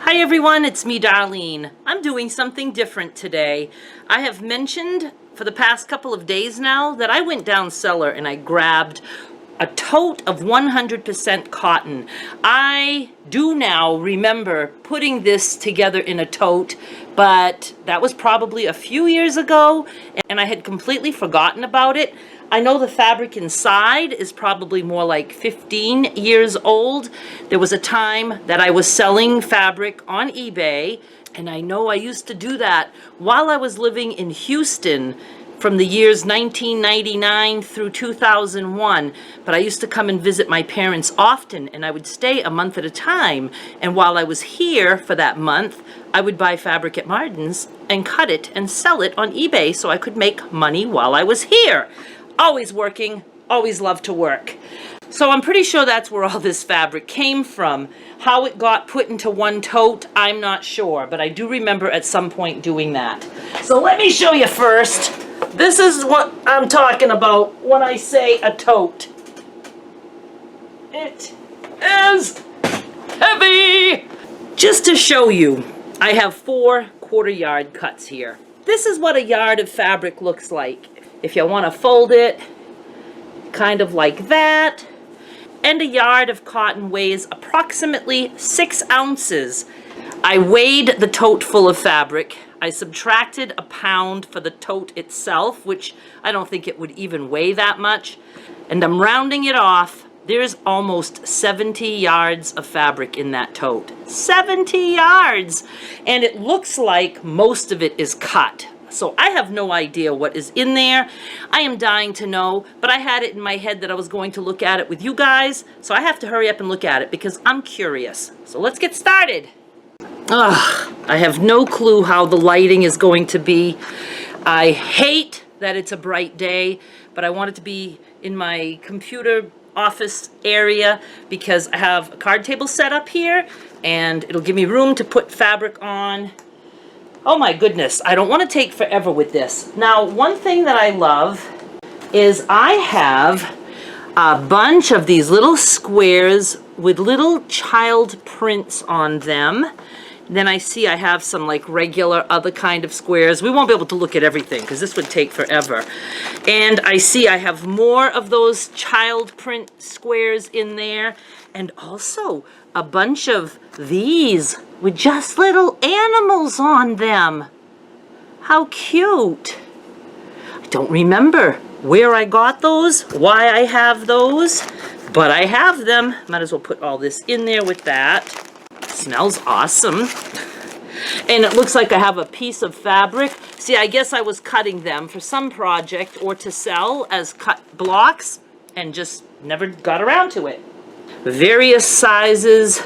Hi everyone, it's me Darlene. I'm doing something different today. I have mentioned for the past couple of days now that I went down cellar and I grabbed a tote of 100% cotton. I do now remember putting this together in a tote, but that was probably a few years ago and I had completely forgotten about it. I know the fabric inside is probably more like 15 years old. There was a time that I was selling fabric on eBay, and I know I used to do that while I was living in Houston from the years 1999 through 2001. But I used to come and visit my parents often, and I would stay a month at a time. And while I was here for that month, I would buy fabric at Martin's and cut it and sell it on eBay so I could make money while I was here. Always working, always love to work. So I'm pretty sure that's where all this fabric came from. How it got put into one tote, I'm not sure, but I do remember at some point doing that. So let me show you first. This is what I'm talking about when I say a tote. It is heavy. Just to show you, I have 4 1/4 yard cuts here. This is what a yard of fabric looks like. If you want to fold it, kind of like that. And a yard of cotton weighs approximately 6 ounces. I weighed the tote full of fabric. I subtracted a pound for the tote itself, which I don't think it would even weigh that much. And I'm rounding it off. There's almost 70 yards of fabric in that tote. 70 yards! And it looks like most of it is cut. So I have no idea what is in there. I am dying to know, but I had it in my head that I was going to look at it with you guys, so I have to hurry up and look at it because I'm curious. So let's get started. I have no clue how the lighting is going to be. I hate that it's a bright day, but I want it to be in my computer office area because I have a card table set up here and it'll give me room to put fabric on. Oh my goodness, I don't want to take forever with this. Now, one thing that I love is I have a bunch of these little squares with little child prints on them. Then I see I have some like regular other kind of squares. We won't be able to look at everything because this would take forever. And I see I have more of those child print squares in there. And also a bunch of these with just little animals on them. How cute. I don't remember where I got those, why I have those, but I have them. Might as well put all this in there with that. Smells awesome. And it looks like I have a piece of fabric. See, I guess I was cutting them for some project or to sell as cut blocks and just never got around to it. Various sizes.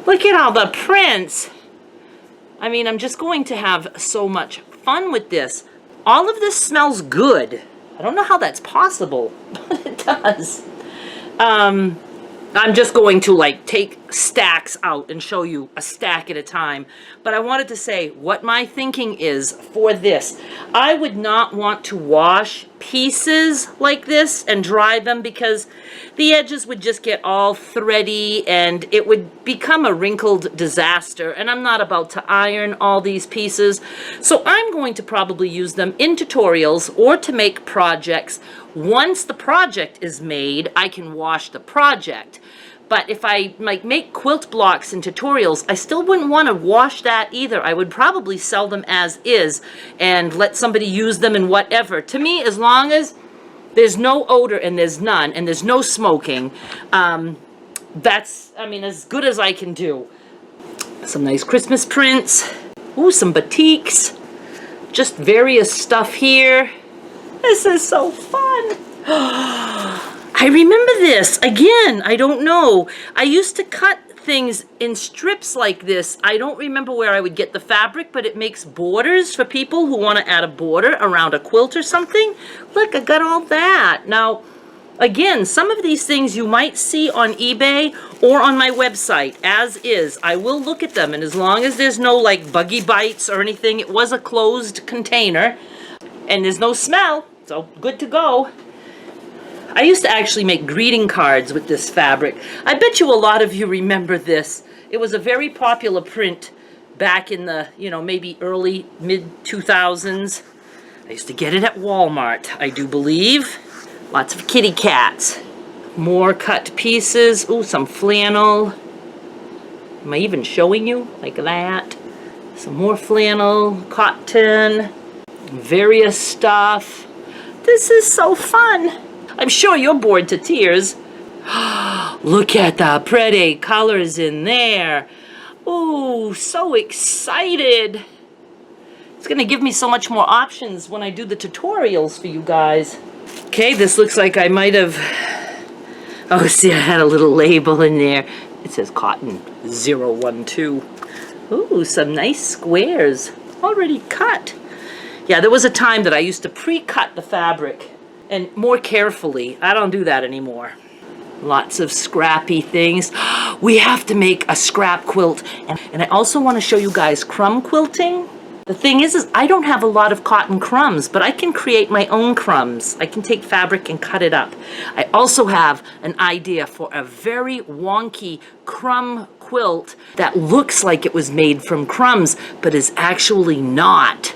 Look at all the prints. I mean, I'm just going to have so much fun with this. All of this smells good. I don't know how that's possible, but it does. I'm just going to like take stacks out and show you a stack at a time. But I wanted to say what my thinking is for this. I would not want to wash pieces like this and dry them because the edges would just get all thready and it would become a wrinkled disaster. And I'm not about to iron all these pieces. So I'm going to probably use them in tutorials or to make projects. Once the project is made, I can wash the project. But if I make quilt blocks and tutorials, I still wouldn't want to wash that either. I would probably sell them as is and let somebody use them in whatever. To me, as long as there's no odor and there's none and there's no smoking, that's, I mean, as good as I can do. Some nice Christmas prints. Ooh, some batiks. Just various stuff here. This is so fun. I remember this. Again, I don't know. I used to cut things in strips like this. I don't remember where I would get the fabric, but it makes borders for people who want to add a border around a quilt or something. Look, I got all that. Now, again, some of these things you might see on eBay or on my website as is. I will look at them, and as long as there's no like buggy bites or anything, it was a closed container, and there's no smell, so good to go. I used to actually make greeting cards with this fabric. I bet you a lot of you remember this. It was a very popular print back in the, maybe early, mid-2000s. I used to get it at Walmart, I do believe. Lots of kitty cats. More cut pieces. Ooh, some flannel. Am I even showing you? Like that. Some more flannel, cotton, various stuff. This is so fun. I'm sure you're bored to tears. Look at the pretty colors in there. Ooh, so excited. It's gonna give me so much more options when I do the tutorials for you guys. Okay, this looks like I might have... Oh, see, I had a little label in there. It says cotton 012. Ooh, some nice squares. Already cut. Yeah, there was a time that I used to pre-cut the fabric. And more carefully. I don't do that anymore. Lots of scrappy things. We have to make a scrap quilt. And I also want to show you guys crumb quilting. The thing is I don't have a lot of cotton crumbs, but I can create my own crumbs. I can take fabric and cut it up. I also have an idea for a very wonky crumb quilt that looks like it was made from crumbs, but is actually not.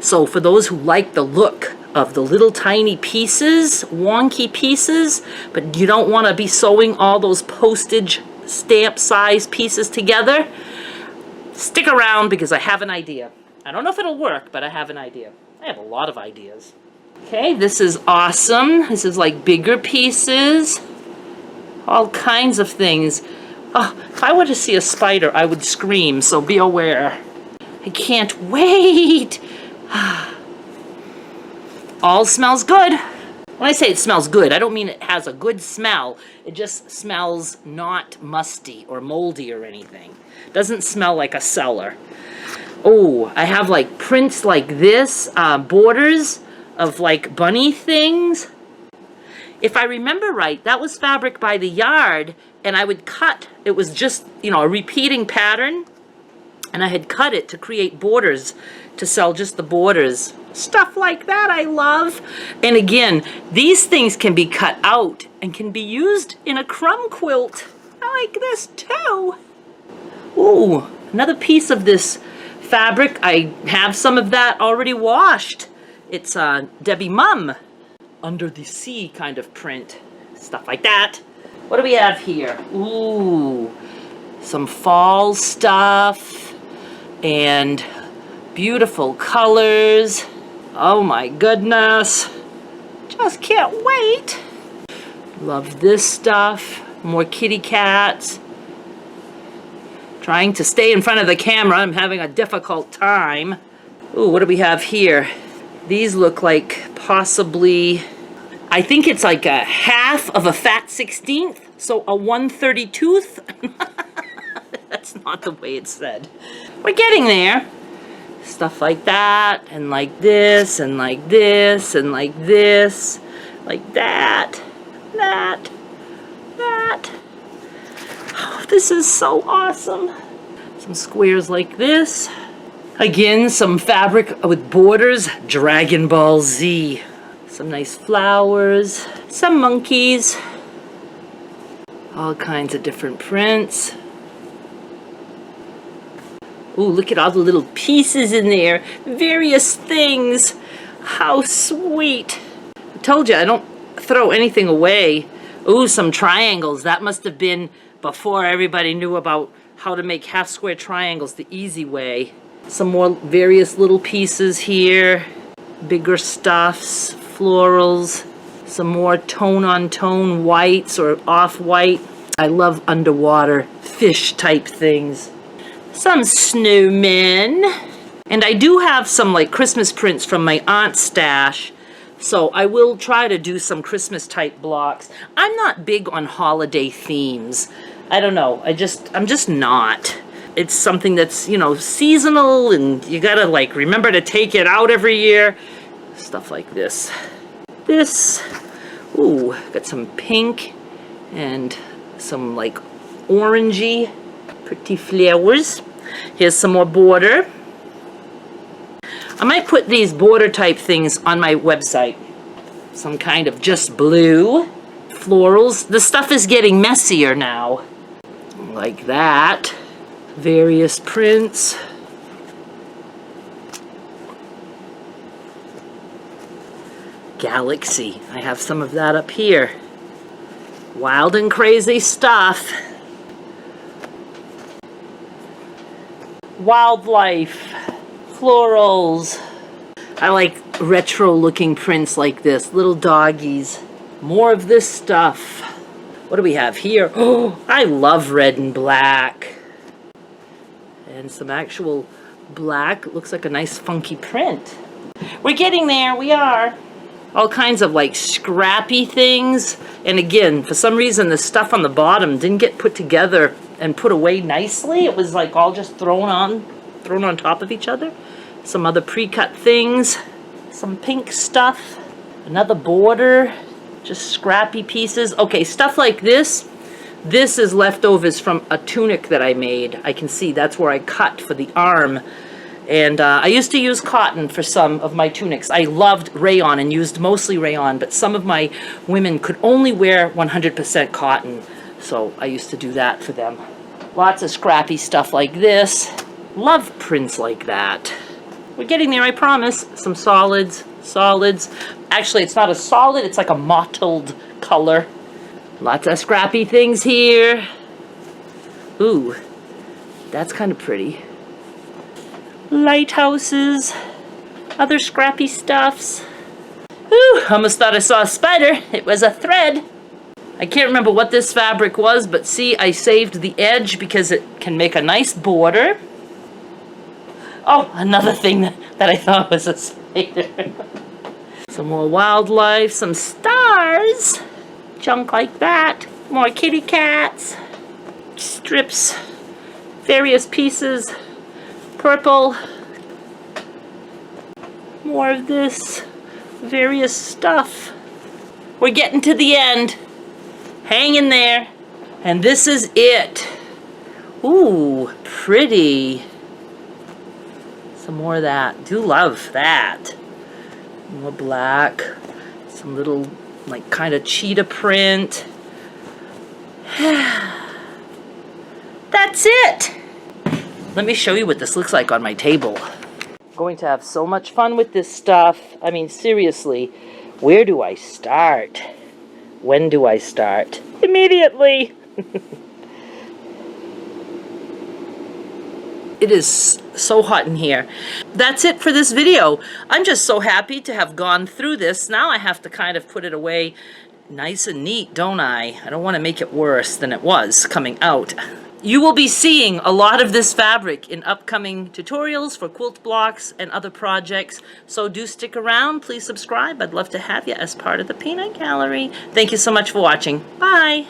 So for those who like the look of the little tiny pieces, wonky pieces, but you don't want to be sewing all those postage stamp size pieces together, stick around because I have an idea. I don't know if it'll work, but I have an idea. I have a lot of ideas. Okay, this is awesome. This is like bigger pieces. All kinds of things. Oh, if I were to see a spider, I would scream, so be aware. I can't wait. All smells good. When I say it smells good, I don't mean it has a good smell. It just smells not musty or moldy or anything. It doesn't smell like a cellar. Oh, I have like prints like this, borders of like bunny things. If I remember right, that was fabric by the yard, and I would cut, it was just, a repeating pattern, and I had cut it to create borders, to sell just the borders. Stuff like that I love. And again, these things can be cut out and can be used in a crumb quilt. I like this too. Ooh, another piece of this fabric. I have some of that already washed. It's Debbie Mum under the sea kind of print. Stuff like that. What do we have here? Ooh, some fall stuff and beautiful colors. Oh my goodness. Just can't wait. Love this stuff. More kitty cats. Trying to stay in front of the camera. I'm having a difficult time. Ooh, what do we have here? These look like possibly, I think it's like a half of a fat 16th. So a 1/32th. That's not the way it's said. We're getting there. Stuff like that, and like this, and like this, and like this, like that, that. Oh, this is so awesome. Some squares like this. Again, some fabric with borders, Dragon Ball Z. Some nice flowers, some monkeys. All kinds of different prints. Ooh, look at all the little pieces in there. Various things. How sweet. I told you, I don't throw anything away. Ooh, some triangles. That must have been before everybody knew about how to make half square triangles the easy way. Some more various little pieces here. Bigger stuffs, florals. Some more tone-on-tone whites or off-white. I love underwater fish type things. Some snowmen. And I do have some like Christmas prints from my aunt's stash. So I will try to do some Christmas type blocks. I'm not big on holiday themes. I don't know. I'm just not. It's something that's, seasonal, and you gotta like remember to take it out every year. Stuff like this. Ooh, got some pink and some like orangey pretty flowers. Here's some more border. I might put these border type things on my website. Some kind of just blue. Florals. The stuff is getting messier now. Like that. Various prints. galaxy. I have some of that up here. Wild and crazy stuff. Wildlife, florals. I like retro looking prints like this, little doggies. More of this stuff. What do we have here? Oh, I love red and black. And some actual black. Looks like a nice funky print. We're getting there, we are. All kinds of like scrappy things. And again, for some reason the stuff on the bottom didn't get put together and put away nicely. It was like all just thrown on top of each other. Some other pre-cut things. Some pink stuff. Another border. Just scrappy pieces. Okay, stuff like this. This is leftovers from a tunic that I made. I can see that's where I cut for the arm. And I used to use cotton for some of my tunics. I loved rayon and used mostly rayon, but some of my women could only wear 100% cotton. So I used to do that for them. Lots of scrappy stuff like this. Love prints like that. We're getting there, I promise. Some solids. Actually, it's not a solid, it's like a mottled color. Lots of scrappy things here. Ooh, that's kind of pretty. Lighthouses, other scrappy stuffs. Ooh, almost thought I saw a spider. It was a thread. I can't remember what this fabric was, but see, I saved the edge because it can make a nice border. Oh, another thing that I thought was a spider. Some more wildlife, some stars, junk like that. More kitty cats, strips, various pieces. Purple, more of this, various stuff. We're getting to the end. Hang in there. And this is it. Ooh, pretty. Some more of that. Do love that. More black. Some little, like, kind of cheetah print. That's it. Let me show you what this looks like on my table. I'm going to have so much fun with this stuff. I mean, seriously, where do I start? When do I start? Immediately! It is so hot in here. That's it for this video. I'm just so happy to have gone through this. Now I have to kind of put it away nice and neat, don't I? I don't want to make it worse than it was coming out. You will be seeing a lot of this fabric in upcoming tutorials for quilt blocks and other projects, so do stick around. Please subscribe. I'd love to have you as part of the peanut gallery. Thank you so much for watching. Bye!